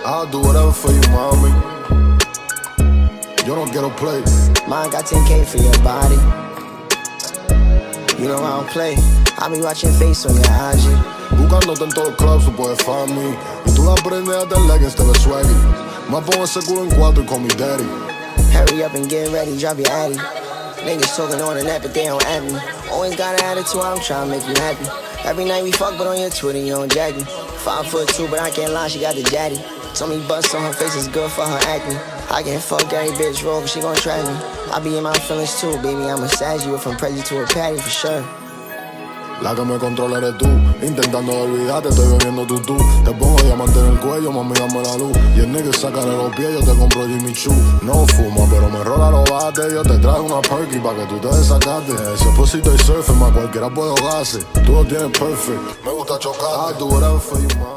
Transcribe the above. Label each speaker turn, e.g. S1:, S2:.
S1: I'll do whatever for you, mommy. Yo no quiero play.
S2: Mine got 10K for your body. You know I don't play. I be watching face on your IG.
S1: Buscándote en todos los clubs, tú puedes find me. Y tú la prendes hasta el leggings, te ves swaggy. Me pongo ese culo en 4 y call me daddy.
S2: Hurry up and get ready, drop your addy. Niggas talking on the net, but they don't at me. Always got an attitude, I'm tryna make you happy. Every night we fuck, but on your Twitter, you don't jag me. 5'2", but I can't lie, she got the daddy. Told me bust on her face is good for her acne. I can fuck every bitch roll, but she gon' try me. I be in my feelings too, baby, I'ma massage you from Prezi to a patty for sure.
S1: La que me controla eres tú. Intentando olvidarte, estoy bebiendo tutú. Te pongo diamante en el cuello, mami, dame la luz. Y el nigga sacarle los pies, yo te compro Jimmy Choo. No fumo, pero me rola los bates. Yo te traje una perky pa' que tú te desacaste. Ese pusito y surfing, ma cualquiera puede ahogarse. Tú lo tienes perfect, me gusta chocar. I'll do whatever for you, ma.